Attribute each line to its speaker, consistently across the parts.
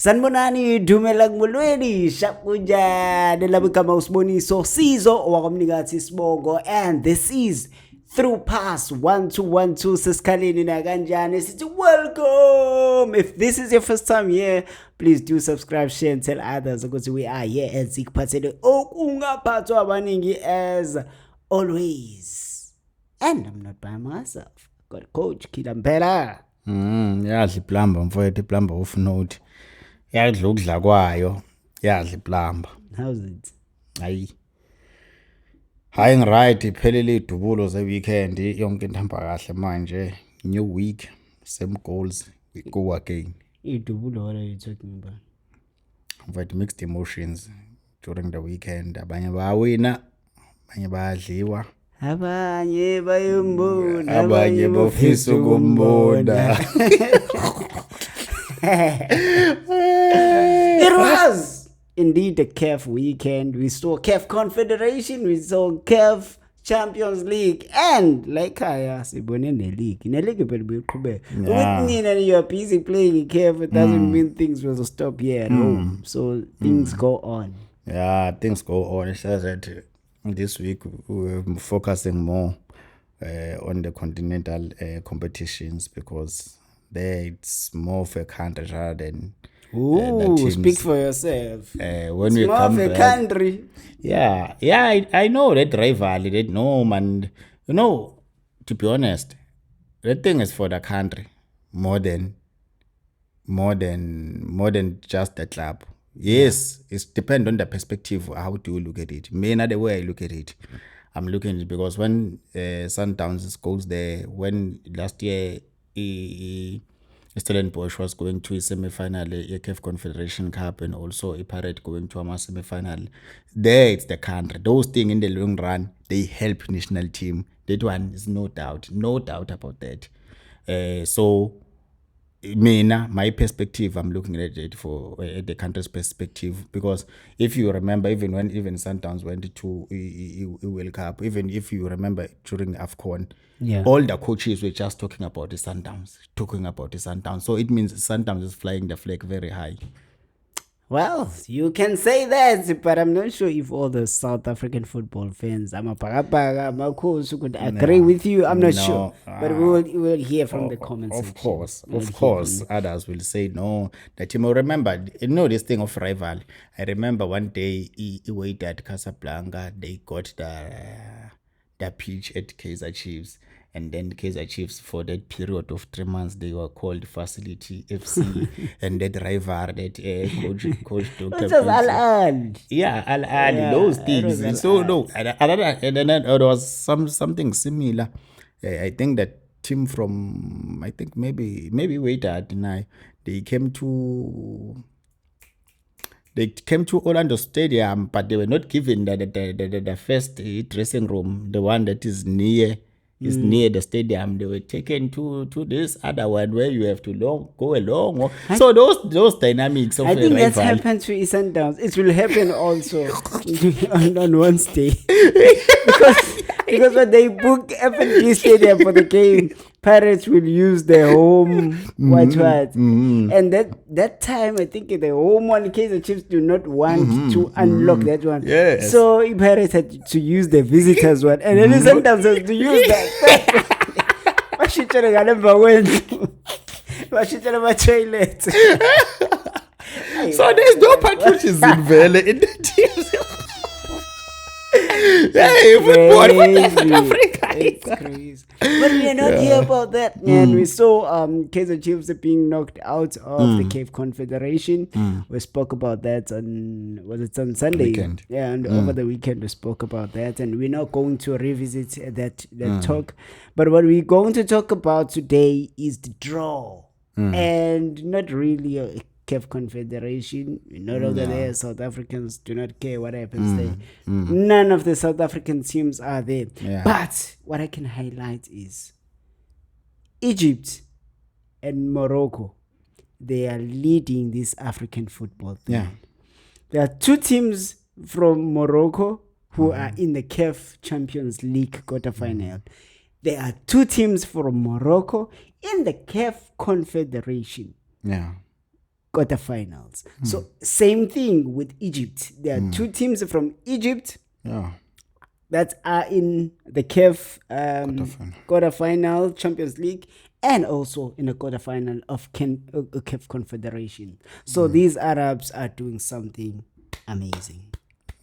Speaker 1: Sanibonani dumelang molweni shakunjani labigama usiboniso Sizo owakomnikazi Sibongo, and this is Through Pass 1212 sesikhaleni na kanjani sithi welcome. If this is your first time here, please do subscribe, share and tell others ukuthi we are here and sikuphathele okungaphathwa abaningi as always. And I'm not by myself. Got Coach Kila Mpela.
Speaker 2: Yadla iplamba mfowethu, iplamba ufuna ukuthi yadla ukudla kwayo, yadla iplamba.
Speaker 1: How's it?
Speaker 2: Hayi ngiright, iphelele idubulo ze weekend, yonke into ihamba kahle manje. New week, same goals, we go again.
Speaker 1: Idubulo, what are you talking about?
Speaker 2: Mfowethu, mixed emotions during the weekend. Abanye bawina, abanye bayadliwa.
Speaker 1: Abanye bayombona,
Speaker 2: abanye bofisa ukumbona.
Speaker 1: It was indeed a CAF weekend. We saw CAF Confederation, we saw CAF Champions League, and like sibone ne-league. Ne-league phela beqhubeka. With Nina, you're busy playing in CAF, it doesn't mean things will stop here at home. So things go on.
Speaker 2: Yeah, things go on. It says that this week we're focusing more on the continental competitions, because there it's more of a country rather than
Speaker 1: speak for yourself.
Speaker 2: When
Speaker 1: it's
Speaker 2: we
Speaker 1: more
Speaker 2: come
Speaker 1: of a
Speaker 2: back,
Speaker 1: country.
Speaker 2: Yeah, I know that rivalry, that man. You know, to be honest, that thing is for the country more than just the club. Yes, it's depend on the perspective. How do you look at it? Me, not the way I look at it. I'm looking at it because when Sundowns goes there, when last year Stellenbosch was going to a semi-final, a CAF Confederation Cup, and also a Pirate going to a semi-final. There, it's the country. Those things in the long run, they help national team. That one is no doubt about that. So, my perspective, I'm looking at it for the country's perspective, because if you remember, even when Sundowns went to a World Cup, even if you remember during AFCON, all the coaches were just talking about the Sundowns. So it means Sundowns is flying the flag very high.
Speaker 1: Well, you can say that, but I'm not sure if all the South African football fans, who could agree with you. I'm not sure, but we'll hear from the comments.
Speaker 2: Of course, others will say no. That you may remember, this thing of rival. I remember one day he waited at Casablanca. They got the pitch at Kaizer Chiefs. And then Kaizer Chiefs, for that period of 3 months, they were called Facility FC. And that rival, that coach Dr.
Speaker 1: It was Al-Ahly.
Speaker 2: Yeah, Al-Ahly, those things. So no, and then there was something similar. I think that team from, maybe Wydad deny. They came to Orlando Stadium, but they were not given the first dressing room, the one that is near the stadium. They were taken to this other one where you have to go along. So those dynamics of
Speaker 1: I think that's
Speaker 2: rival.
Speaker 1: happened to Sundowns. It will happen also on Wednesday. because when they book F&G Stadium for the game, Pirates will use their home white. And that time, I think the home one, in case the Chiefs do not want to unlock that one.
Speaker 2: Yes.
Speaker 1: So Pirates had to use the visitors one. And then sometimes has to use that. Toilet.
Speaker 2: So there's no patriotism in the teams. Hey, football for Africa.
Speaker 1: It's crazy. But we are not here about that, man. We saw Kaizer Chiefs being knocked out of the CAF Confederation. We spoke about that on Sunday?
Speaker 2: Weekend.
Speaker 1: Yeah, and over the weekend we spoke about that, and we're not going to revisit that talk. But what we're going to talk about today is the draw, and not really a CAF Confederation. Not over there. South Africans do not care what happens there. None of the South African teams are there. But what I can highlight is Egypt and Morocco. They are leading this African football thing. There are two teams from Morocco who are in the CAF Champions League quarterfinal. There are two teams from Morocco in the CAF Confederation. quarterfinals. So same thing with Egypt. There are two teams from Egypt
Speaker 2: Yeah.
Speaker 1: that are in the CAF quarterfinal Champions League and also in the quarterfinal of CAF Confederation. So these Arabs are doing something amazing.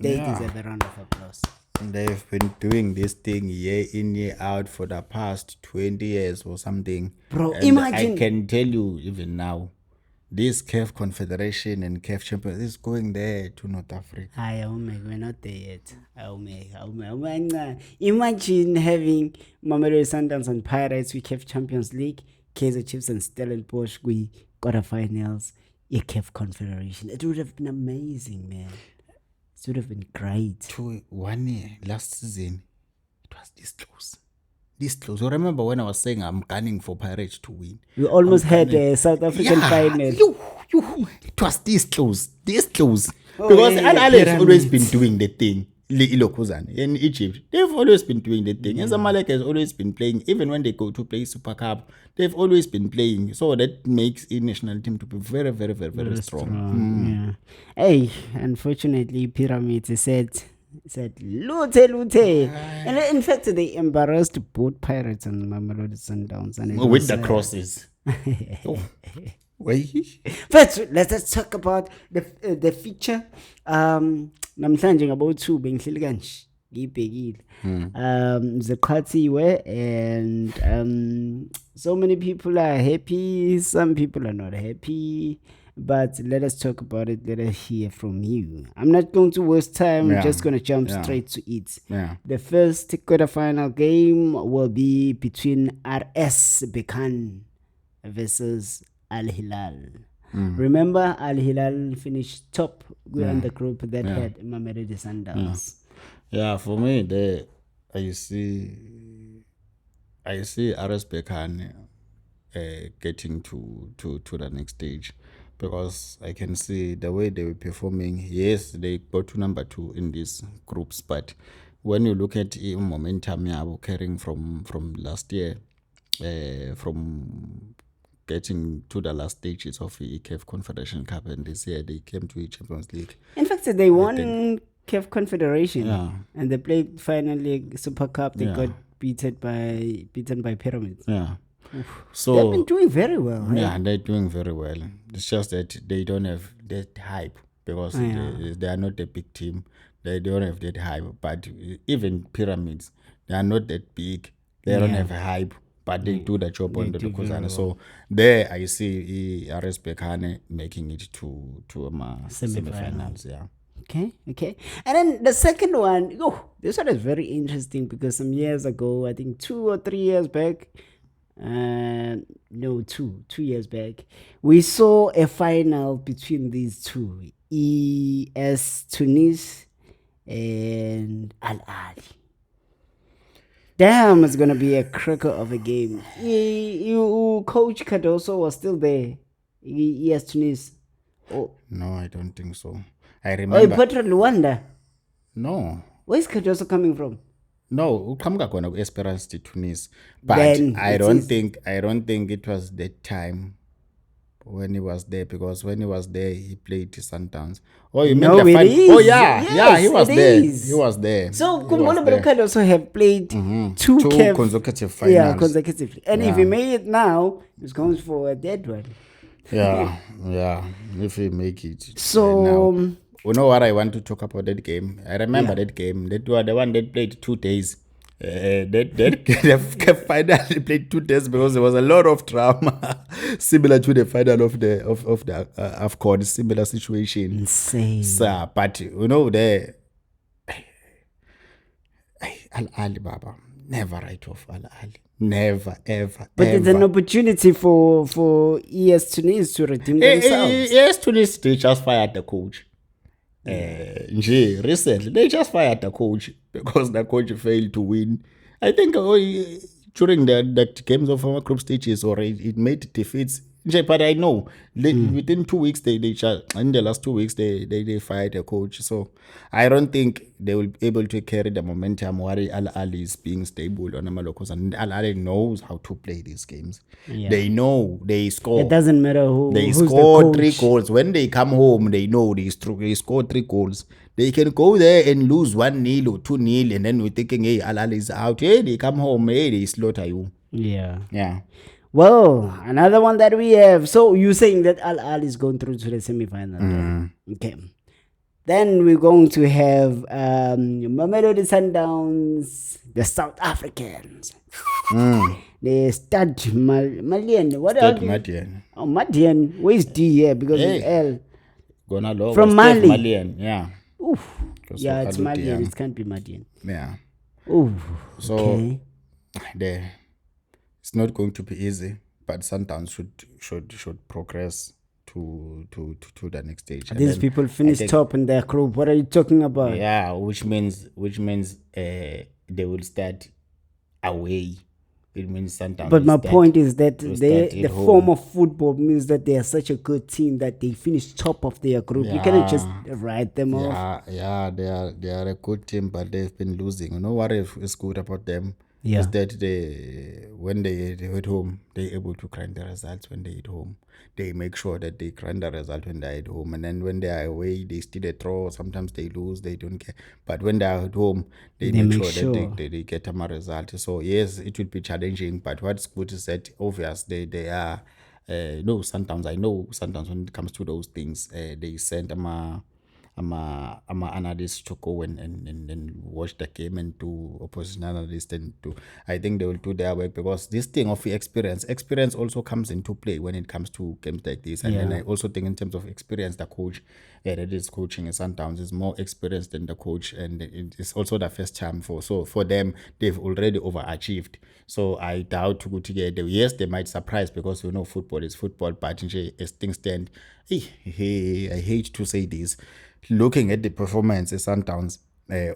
Speaker 1: They deserve a round of applause.
Speaker 2: They've been doing this thing year in, year out for the past 20 years or something.
Speaker 1: Bro,
Speaker 2: And
Speaker 1: imagine.
Speaker 2: I can tell you even now, this CAF Confederation and CAF Champions is going there to North Africa.
Speaker 1: We're not there yet. Imagine having Mamelodi Sundowns and Pirates with CAF Champions League, Kaizer Chiefs and Stellenbosch with quarterfinals, a CAF Confederation. It would have been amazing, man. It would have been great.
Speaker 2: 1 year, last season, it was this close. This close. You remember when I was saying I'm gunning for Pirates to win?
Speaker 1: We almost had a South African final.
Speaker 2: It was this close. Because Al Ahly has always been doing the thing. In Egypt, they've always been doing the thing. And Zamalek has always been playing. Even when they go to play Super Cup, they've always been playing. So that makes a national team to be very, very, very, very strong.
Speaker 1: Yeah. Hey, unfortunately, Pyramids said Lute. And in fact, they embarrassed both Pirates and Mamelodi Sundowns. And
Speaker 2: with the crosses.
Speaker 1: But let's talk about the feature. Namhlanje ngabo-2 bengihleli kanje ngiyibhekile. Zekhathiwe and so many people are happy, some people are not happy. But let us talk about it. Let us hear from you. I'm not going to waste time. I'm just going to jump straight to it. The first quarterfinal game will be between RS Berkane versus Al Hilal. Remember, Al Hilal finished top in the group that had Mamelodi Sundowns.
Speaker 2: Yeah, for me, I see RS Berkane getting to the next stage, because I can see the way they were performing. Yes, they got to number 2 in these groups, but when you look at momentum carrying from last year, from getting to the last stages of the CAF Confederation Cup, and this year they came to the Champions League.
Speaker 1: In fact, they won CAF Confederation, and they played finally Super Cup. They got beaten by Pyramids.
Speaker 2: Yeah. So
Speaker 1: they've been doing very well.
Speaker 2: Yeah, they're doing very well. It's just that they don't have that hype, because they are not a big team. They don't have that hype. But even Pyramids, they are not that big. They don't have a hype, but they do the job on the Kuzana. Well. So there I see RS Berkane making it to semi-finals. Yeah.
Speaker 1: Okay. And then the second one, this one is very interesting, because some years ago, I think 2 or 3 years back, 2 years back, we saw a final between these two, ES Tunis and Al Ahly. Damn, it's gonna be a cracker of a game. Coach Cardoso was still there. ES Tunis.
Speaker 2: No, I don't think so. I remember.
Speaker 1: Petra Luanda.
Speaker 2: No.
Speaker 1: Where's Cardoso coming from?
Speaker 2: No, uqhamuka khona ku-Esperance de Tunis, but then I don't think it was that time when he was there, because when he was there he played Sundowns. Oh, you mean the final? Oh yeah, he was there. He was there.
Speaker 1: So Kumbolo Berkane also have played two
Speaker 2: consecutive finals.
Speaker 1: Yeah, consecutively. And if he made it now, he's going for a dead one.
Speaker 2: Yeah, if he make it.
Speaker 1: So
Speaker 2: now. You know what I want to talk about that game? I remember that game. That was the one that played 2 days. That final played 2 days, because there was a lot of drama, similar to the final of the AFCON, similar situation.
Speaker 1: Insane.
Speaker 2: So, but Al Ahly, Baba, never write off Al Ahly. Never, ever.
Speaker 1: But it's an opportunity for ES Tunis to redeem themselves.
Speaker 2: ES Tunis, they just fired the coach. Recently they just fired the coach because the coach failed to win. I think during the games of our group stages, or it made defeats, But I know within 2 weeks in the last 2 weeks they fired a coach. So I don't think they will be able to carry the momentum while Al Ali is being stable on Amalokos, and Al Ali knows how to play these games.
Speaker 1: Yeah.
Speaker 2: They know they score.
Speaker 1: It doesn't matter
Speaker 2: They
Speaker 1: who's
Speaker 2: score
Speaker 1: the
Speaker 2: 3
Speaker 1: coach.
Speaker 2: goals. When they come home, they know they score 3 goals. They can go there and lose 1-0 or 2-0, and then we're thinking, hey, Al Ali is out. Hey, they come home, hey, they slaughter you.
Speaker 1: Yeah.
Speaker 2: Yeah.
Speaker 1: Well, another one that we have. So you're saying that Al Ahly is going through to the semi-final. Then? Okay. Then we're going to have Mamelodi Sundowns, the South Africans. The Stad Malian. What
Speaker 2: Stade
Speaker 1: are you?
Speaker 2: Madian.
Speaker 1: Oh, Madian. Where's D here? Because it's L.
Speaker 2: Gonna love
Speaker 1: From
Speaker 2: Stade
Speaker 1: Mali.
Speaker 2: Malian. Yeah.
Speaker 1: Oof.
Speaker 2: Because
Speaker 1: Yeah,
Speaker 2: of
Speaker 1: it's
Speaker 2: Alu
Speaker 1: Malian.
Speaker 2: Dieng.
Speaker 1: It can't be Madian.
Speaker 2: Yeah.
Speaker 1: Ooh.
Speaker 2: So
Speaker 1: Okay.
Speaker 2: it's not going to be easy, but Sundowns should progress to the next stage. And
Speaker 1: These
Speaker 2: then
Speaker 1: people finished top in their group. What are you talking about?
Speaker 2: Yeah, which means they will start away. It means Sundowns.
Speaker 1: But
Speaker 2: will
Speaker 1: my
Speaker 2: start-
Speaker 1: point is that
Speaker 2: will
Speaker 1: the
Speaker 2: start at home.
Speaker 1: form of football means that they are such a good team that they finish top of their group. You cannot just write them off.
Speaker 2: Yeah, they are a good team, but they've been losing. You know what is good about them?
Speaker 1: Yeah.
Speaker 2: Is that when they at home, they're able to grind the results when they're at home. They make sure that they grind the result when they're at home. And then when they are away, they still a draw. Sometimes they lose, they don't care. But when they're at home, they make sure that they get a result. So yes, it will be challenging. But what's good is that obvious they are no, sometimes I know sometimes when it comes to those things, they send them I'm a analyst to go and watch the game and do opposition analyst and do. I think they will do their work because this thing of experience also comes into play when it comes to games like this. And then I also think in terms of experience, the coach that is coaching in Sundowns is more experienced than the coach, and it's also the first time for them. They've already overachieved. So I doubt to go together. Yes, they might surprise because football is football, but as things stand, I hate to say this. Looking at the performance of Sundowns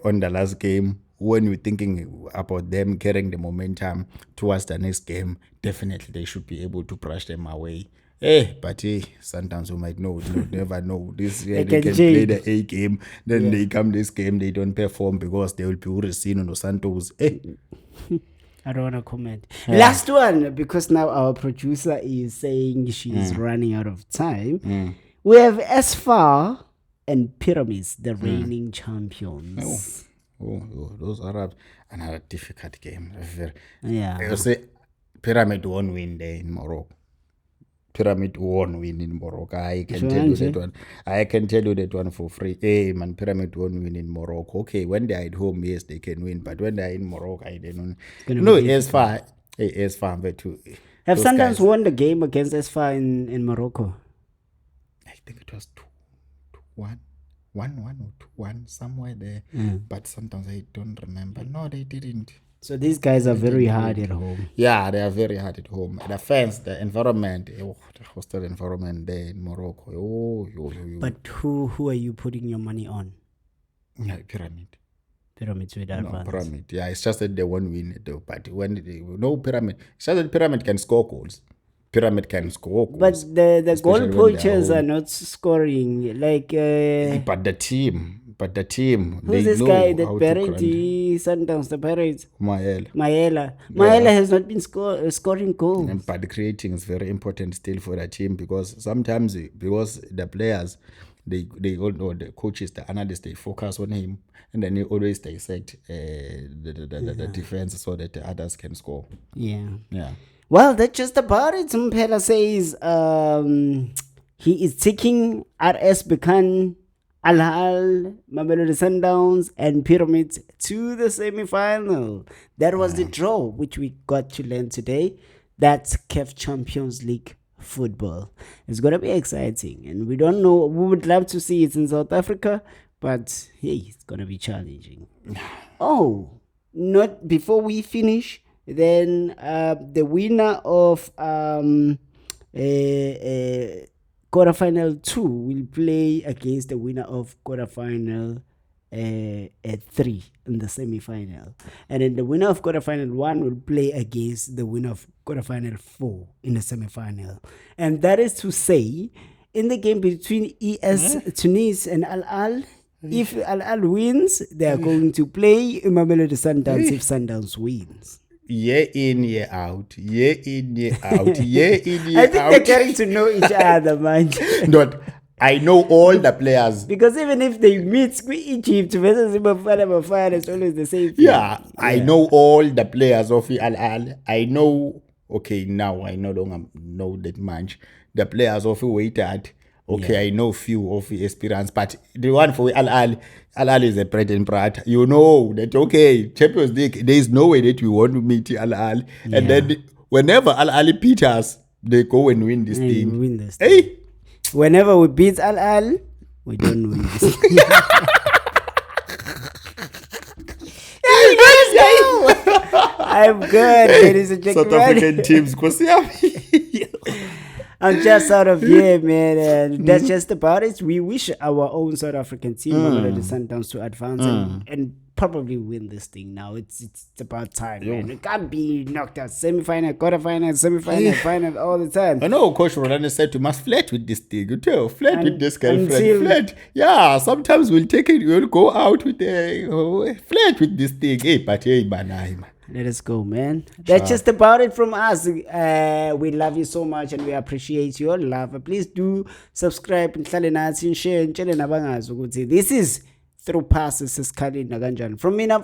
Speaker 2: on the last game, when we're thinking about them carrying the momentum towards the next game, definitely they should be able to brush them away. But Sundowns, we might know, never know. This year they can play the A game, then they come this game, they don't perform because they will be Uresino or Santos.
Speaker 1: I don't want to comment. Last one, because now our producer is saying she's running out of time. We have SFAR and Pyramids, the reigning champions.
Speaker 2: Oh, those Arabs, another difficult game.
Speaker 1: Yeah.
Speaker 2: Say Pyramid won't win there in Morocco. Pyramid won't win in Morocco. I can tell you that one. I can tell you that one for free. Hey man, Pyramid won't win in Morocco. Okay, when they are at home, yes, they can win. But when they are in Morocco, I don't know. As far, but to
Speaker 1: have Sundowns won the game against SFAR in Morocco?
Speaker 2: I think it was 2-1. 1-1 or 2-1 somewhere there, but sometimes I don't remember. No, they didn't.
Speaker 1: So these guys are very hard at home.
Speaker 2: Yeah, they are very hard at home. The fans, the environment, the hostel environment there in Morocco.
Speaker 1: But who are you putting your money on?
Speaker 2: Yeah, Pyramid.
Speaker 1: Pyramids with advance.
Speaker 2: Pyramid. Yeah, it's just that they won't win it though. But when Pyramid, it's just that Pyramid can score goals. Pyramid can score goals.
Speaker 1: But the goal poachers are not scoring. Like
Speaker 2: but the team.
Speaker 1: Who's this guy that buried the Sundowns, the Pirates? Maela has not been scoring goals.
Speaker 2: But creating is very important still for the team because sometimes the players they all know the coaches, the analysts, they focus on him and then they always dissect the defense so that the others can score.
Speaker 1: Yeah.
Speaker 2: Well,
Speaker 1: that's just about it. Mpela says he is taking RS Berkane, Al Ahly, Mamelodi Sundowns, and Pyramids to the semi-final. That was the draw, which we got to learn today. That's CAF Champions League football. It's going to be exciting, and we don't know. We would love to see it in South Africa, but hey, it's going to be challenging. Oh, not before we finish. Then the winner of quarterfinal 2 will play against the winner of quarterfinal at 3 in the semi-final, and then the winner of quarterfinal 1 will play against the winner of quarterfinal 4 in the semi-final. And that is to say, in the game between ES Tunis and Al Ahly, if Al Ahly wins, they are going to play Mamelodi Sundowns if Sundowns wins.
Speaker 2: Year in, year out. Year in, year out. Year in, year out.
Speaker 1: I think they're getting to know each other, man.
Speaker 2: Not, I know all the players.
Speaker 1: Because even if they meet Egypt versus Bafana, it's always the same thing.
Speaker 2: Yeah, I know all the players of Al Ahly. I know, okay, now I no longer know that much. The players of Wydad. Okay, I know few of Esperance, but the one for Al Ahly is a bread and butter. You know that, okay, Champions League, there is no way that we want to meet Al Ahly.
Speaker 1: Yeah.
Speaker 2: And then whenever Al Ahly beat us, they go and win this thing.
Speaker 1: Win this
Speaker 2: Hey!
Speaker 1: thing. Whenever we beat Al Ahly, we don't win this. I'm good, ladies and
Speaker 2: South
Speaker 1: gentlemen.
Speaker 2: African teams,
Speaker 1: I'm just out of here, man. And that's just about it. We wish our own South African team, Mamelodi Sundowns, to advance and probably win this thing now. It's about time, man. It can't be knocked out. Semi-final, quarter-final, semi-final, final all the time.
Speaker 2: I know Coach Rolando said we must flirt with this thing. You tell, flirt with this girlfriend.
Speaker 1: until-
Speaker 2: Flirt. Yeah, sometimes we'll take it, we'll go out with flirt with this thing. Hey, but hey, man.
Speaker 1: Let us go, man. That's just about it from us. We love you so much and we appreciate your love. Please do subscribe and share and this is Through Passes. From me, I'm